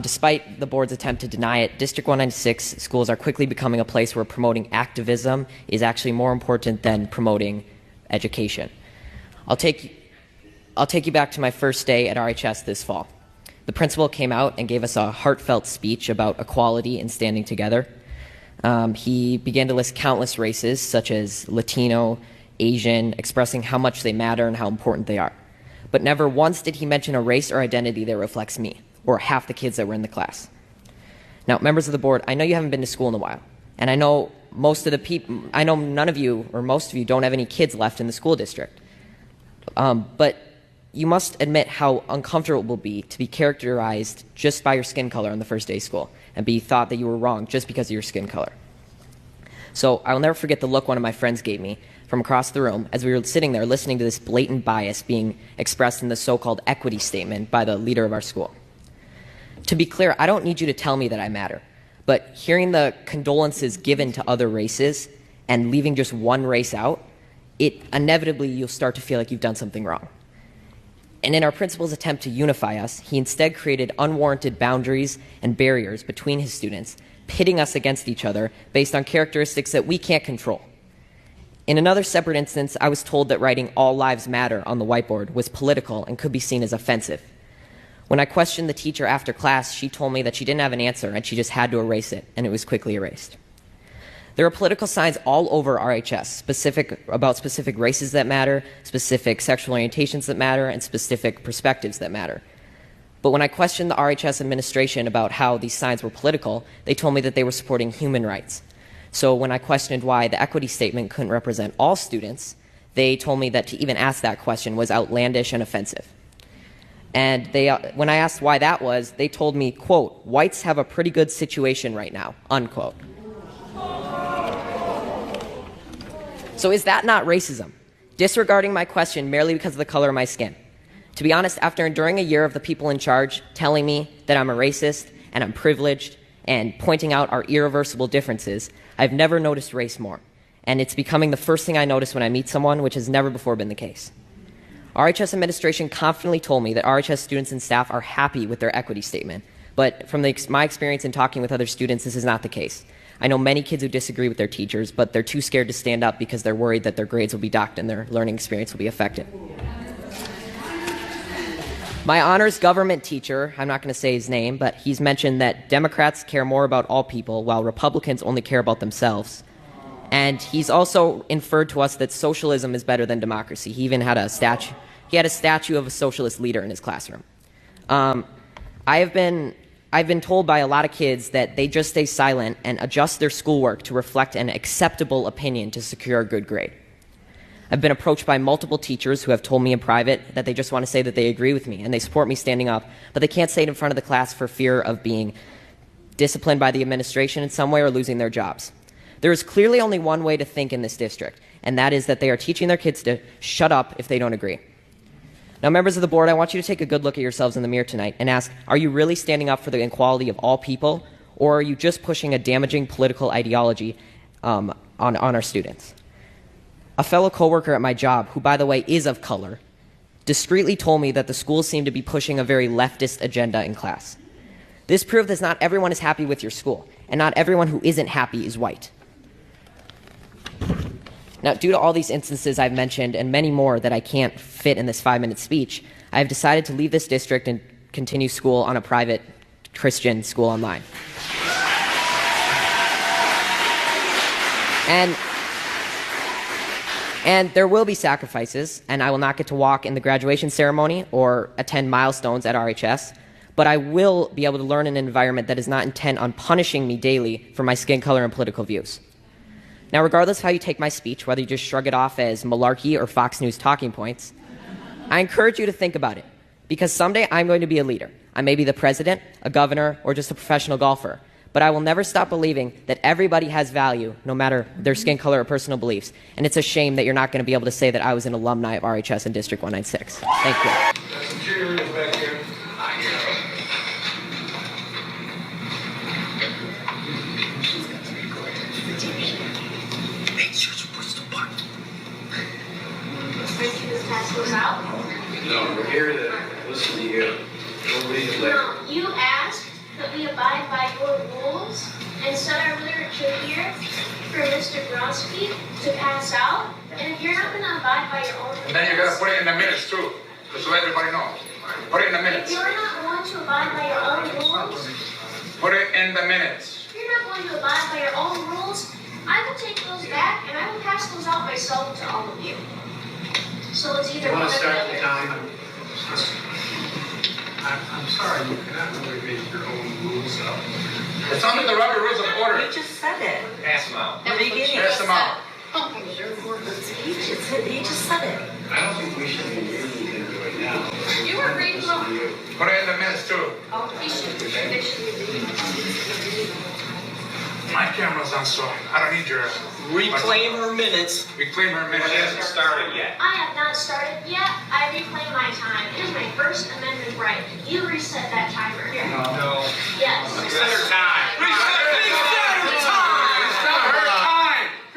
Despite the board's attempt to deny it, District 196 schools are quickly becoming a place where promoting activism is actually more important than promoting education. I'll take you back to my first day at RHS this fall. The principal came out and gave us a heartfelt speech about equality and standing together. He began to list countless races, such as Latino, Asian, expressing how much they matter and how important they are. But never once did he mention a race or identity that reflects me, or half the kids that were in the class. Now, members of the board, I know you haven't been to school in a while, and I know none of you, or most of you, don't have any kids left in the school district. But you must admit how uncomfortable it will be to be characterized just by your skin color on the first day of school, and be thought that you were wrong just because of your skin color. So I will never forget the look one of my friends gave me from across the room as we were sitting there listening to this blatant bias being expressed in the so-called equity statement by the leader of our school. To be clear, I don't need you to tell me that I matter, but hearing the condolences given to other races and leaving just one race out, inevitably you'll start to feel like you've done something wrong. And in our principal's attempt to unify us, he instead created unwarranted boundaries and barriers between his students, pitting us against each other based on characteristics that we can't control. In another separate instance, I was told that writing "All Lives Matter" on the whiteboard was political and could be seen as offensive. When I questioned the teacher after class, she told me that she didn't have an answer and she just had to erase it, and it was quickly erased. There are political signs all over RHS about specific races that matter, specific sexual orientations that matter, and specific perspectives that matter. But when I questioned the RHS administration about how these signs were political, they told me that they were supporting human rights. So when I questioned why the equity statement couldn't represent all students, they told me that to even ask that question was outlandish and offensive. And when I asked why that was, they told me, quote, "Whites have a pretty good situation right now," unquote. So is that not racism? Disregarding my question merely because of the color of my skin? To be honest, after enduring a year of the people in charge telling me that I'm a racist and I'm privileged and pointing out our irreversible differences, I've never noticed race more. And it's becoming the first thing I notice when I meet someone, which has never before been the case. RHS administration confidently told me that RHS students and staff are happy with their equity statement, but from my experience in talking with other students, this is not the case. I know many kids who disagree with their teachers, but they're too scared to stand up because they're worried that their grades will be docked and their learning experience will be affected. My honors government teacher, I'm not going to say his name, but he's mentioned that Democrats care more about all people while Republicans only care about themselves. And he's also inferred to us that socialism is better than democracy. He even had a statue of a socialist leader in his classroom. I've been told by a lot of kids that they just stay silent and adjust their schoolwork to reflect an acceptable opinion to secure a good grade. I've been approached by multiple teachers who have told me in private that they just want to say that they agree with me and they support me standing up, but they can't say it in front of the class for fear of being disciplined by the administration in some way or losing their jobs. There is clearly only one way to think in this district, and that is that they are teaching their kids to shut up if they don't agree. Now, members of the board, I want you to take a good look at yourselves in the mirror tonight and ask, are you really standing up for the equality of all people, or are you just pushing a damaging political ideology on our students? A fellow coworker at my job, who by the way is of color, discreetly told me that the schools seem to be pushing a very leftist agenda in class. This proved that not everyone is happy with your school, and not everyone who isn't happy is white. Now, due to all these instances I've mentioned and many more that I can't fit in this 5-minute speech, I have decided to leave this district and continue school on a private Christian school online. And there will be sacrifices, and I will not get to walk in the graduation ceremony or attend milestones at RHS, but I will be able to learn in an environment that is not intent on punishing me daily for my skin color and political views. Now, regardless of how you take my speech, whether you just shrug it off as malarkey or Fox News talking points, I encourage you to think about it, because someday I'm going to be a leader. I may be the president, a governor, or just a professional golfer, but I will never stop believing that everybody has value, no matter their skin color or personal beliefs, and it's a shame that you're not going to be able to say that I was an alumni of RHS in District 196. Thank you. No, we're here to listen to you. No, you asked to here for Mr. Brodsky to pass out. And if you're not going to abide by your own rules... And then you're going to put it in the minutes too, just so everybody knows. Put it in the minutes. If you're not going to abide by your own rules... Put it in the minutes. If you're not going to abide by your own rules, I will take those back and I will pass those out myself to all of you. So it's either one or the other. Want to start the time? I'm sorry, you cannot really make your own rules up. It's under the Robert Rules of Order. You just said it. Pass them out. The beginning. Pass them out. He just said it. I don't think we should be reading it right now. You were reading them. Put it in the minutes too. They should be. My camera's on, so I don't need your... Reclaim her minutes. Reclaim her minutes. It hasn't started yet. I have not started yet. I reclaim my time. It is my First Amendment right. You reset that timer here. No. Yes. Reset her time.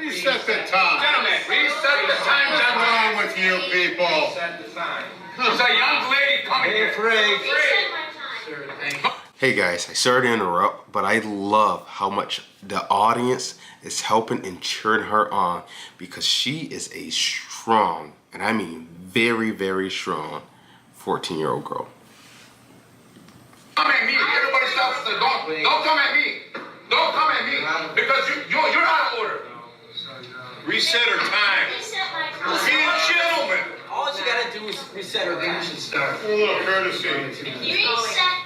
Reset the time. Gentlemen, reset the time. What's wrong with you people? Reset the time. There's a young lady coming here. Reset my time. Hey guys, I sorry to interrupt, but I love how much the audience is helping and cheering her on because she is a strong, and I mean very, very strong 14-year-old girl. Come at me. Everybody stops. Don't come at me. Don't come at me because you're out of order. Reset her time. Reset my time. Be a gentleman. All you gotta do is reset her. You should start. A little courtesy. Reset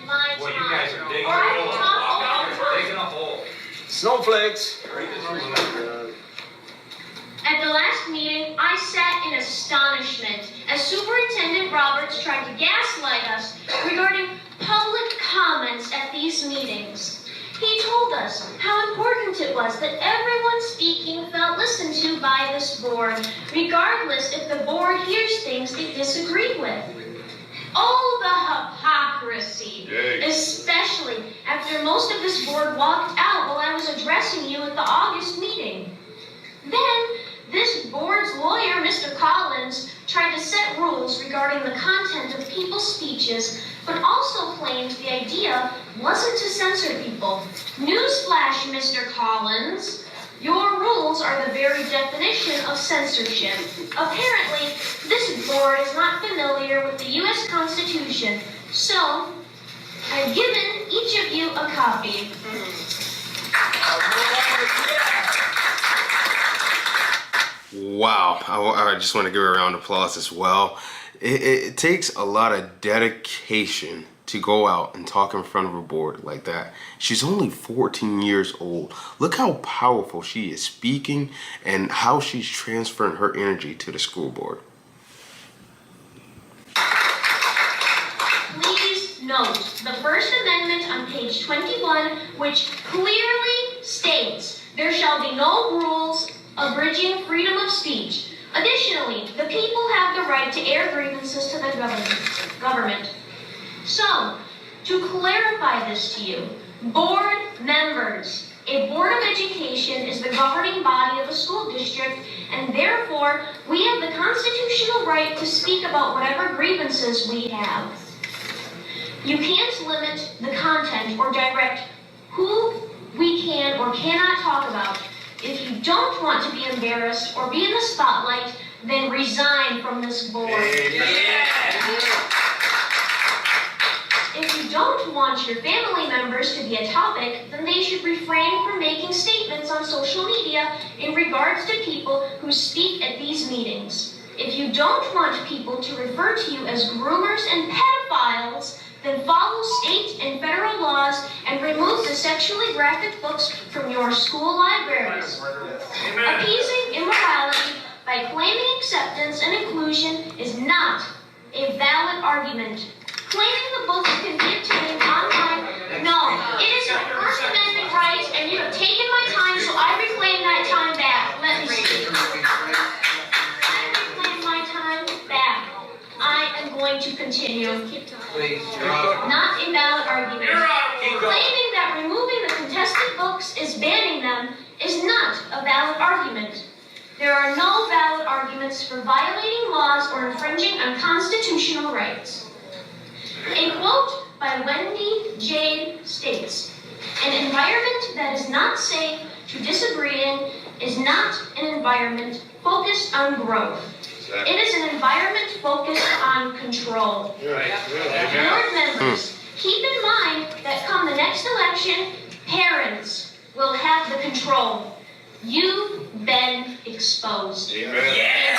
my time. Well, you guys are digging Or I can talk all the time. Digging a hole. Snowflakes. At the last meeting, I sat in astonishment as Superintendent Roberts tried to gaslight us regarding public comments at these meetings. He told us how important it was that everyone speaking felt listened to by this board, regardless if the board hears things they disagree with. Oh, the hypocrisy, especially after most of this board walked out while I was addressing you at the August meeting. Then, this board's lawyer, Mr. Collins, tried to set rules regarding the content of people's speeches, but also claimed the idea wasn't to censor people. Newsflash, Mr. Collins, your rules are the very definition of censorship. Apparently, this board is not familiar with the U.S. Constitution, so I've given each of you a copy. Wow, I just want to give her a round of applause as well. It takes a lot of dedication to go out and talk in front of a board like that. She's only 14 years old. Look how powerful she is speaking and how she's transferring her energy to the school board. Please note the First Amendment on page 21, which clearly states there shall be no rules abridging freedom of speech. Additionally, the people have the right to air grievances to the government. So, to clarify this to you, board members, a board of education is the governing body of a school district, and therefore, we have the constitutional right to speak about whatever grievances we have. You can't limit the content or direct who we can or cannot talk about. If you don't want to be embarrassed or be in the spotlight, then resign from this board. If you don't want your family members to be a topic, then they should refrain from making statements on social media in regards to people who speak at these meetings. If you don't want people to refer to you as groomers and pedophiles, then follow state and federal laws and remove the sexually graphic books from your school libraries. Appeasing immorality by claiming acceptance and inclusion is not a valid argument. Claiming the books can be obtained online, no, it is my First Amendment right, and you have taken my time, so I reclaim that time back. Let me speak. I reclaim my time back. I am going to continue. Not a valid argument. Claiming that removing the contested books is banning them is not a valid argument. There are no valid arguments for violating laws or infringing on constitutional rights. A quote by Wendy Jade states, "An environment that is not safe to to disagree in is not an environment focused on growth. It is an environment focused on control. Board members, keep in mind that come the next election, parents will have the control. You've been exposed. Amen.